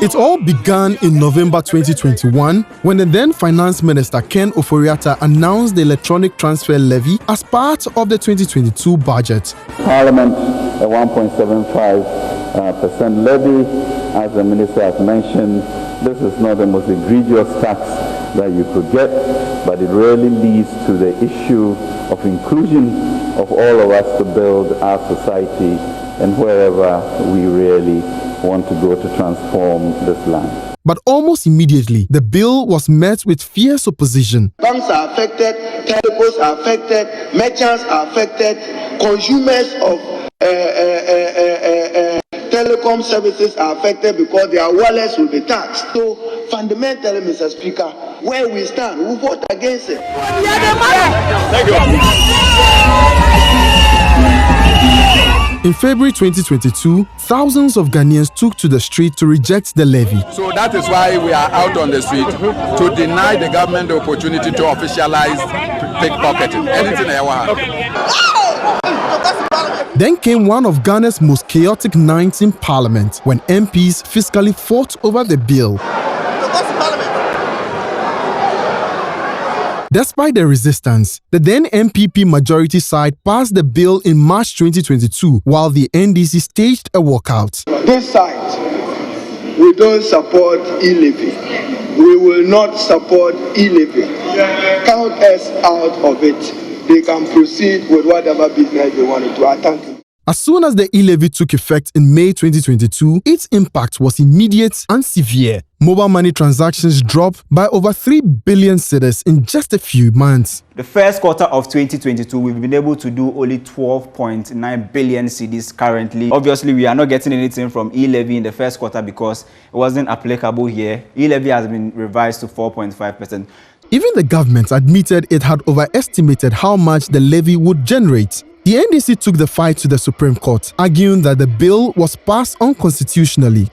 It all began in November 2021 when the then Finance Minister Ken Ofori-Atta announced the electronic transfer levy as part of the 2022 budget. Parliament, a 1.75% levy, as the Minister has mentioned. This is not the most egregious tax that you could get, but it really leads to the issue of inclusion of all of us to build our society and wherever we really want to go to transform this land. But almost immediately, the bill was met with fierce opposition. Banks are affected, telcos are affected, merchants are affected, consumers of telecom services are affected because their wallets will be taxed. So fundamentally, Mr. Speaker, where we stand, we vote against it. Thank you. In February 2022, thousands of Ghanaians took to the street to reject the levy. So that is why we are out on the street to deny the government the opportunity to officialize pickpocketing. Anything I want. Then came one of Ghana's most chaotic nights in Parliament when MPs fiscally fought over the bill. Despite the resistance, the then MPP majority side passed the bill in March 2022 while the NDC staged a walkout. This side, we don't support E-levy. We will not support E-levy. Count us out of it. They can proceed with whatever business they want to do. I thank you. As soon as the E-levy took effect in May 2022, its impact was immediate and severe. Mobile money transactions dropped by over 3 billion cedis in just a few months. The first quarter of 2022, we've been able to do only 12.9 billion cedis currently. Obviously, we are not getting anything from E-levy in the first quarter because it wasn't applicable here. E-levy has been revised to 4.5%. Even the government admitted it had overestimated how much the levy would generate. The NDC took the fight to the Supreme Court, arguing that the bill was passed unconstitutionally.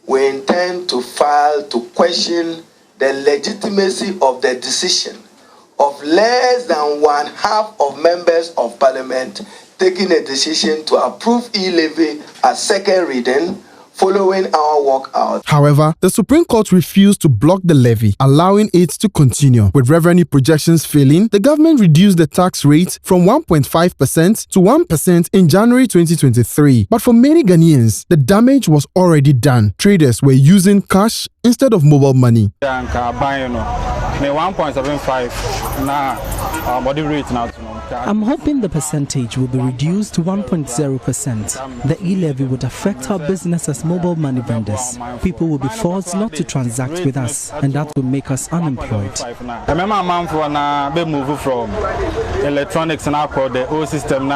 We intend to file to question the legitimacy of the decision of less than one half of members of Parliament taking a decision to approve E-levy as second reading following our walkout. However, the Supreme Court refused to block the levy, allowing it to continue. With revenue projections failing, the government reduced the tax rate from 1.5% to 1% in January 2023. But for many Ghanaians, the damage was already done. Traders were using cash instead of mobile money. 1.75 now. I'm hoping the percentage will be reduced to 1.0%. The E-levy would affect our business as mobile money vendors. People will be forced not to transact with us, and that will make us unemployed. Electronics and the old system.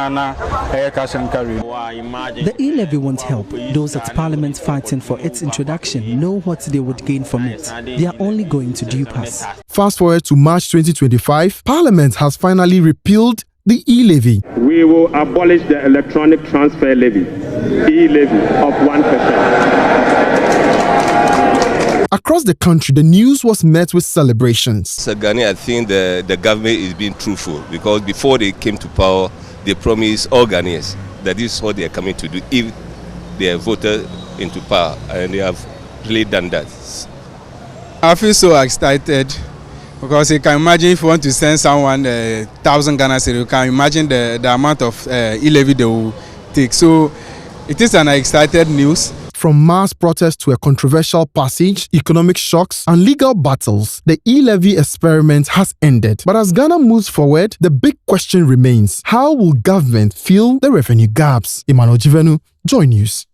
The E-levy won't help. Those at Parliament fighting for its introduction know what they would gain from it. They are only going to dupe us. Fast forward to March 2025, Parliament has finally repealed the E-levy. We will abolish the electronic transfer levy, E-levy of 1%. Across the country, the news was met with celebrations. So Ghana, I think the government is being truthful because before they came to power, they promised all Ghanaians that this is what they are coming to do if they are voted into power, and they have really done that. I feel so excited because you can imagine if you want to send someone 1,000 Ghana cedis, you can imagine the amount of E-levy they will take. So it is an excited news. From mass protests to a controversial passage, economic shocks, and legal battles, the E-levy experiment has ended. But as Ghana moves forward, the big question remains: how will government fill the revenue gaps? Emmanuel Jivenu, Joy News.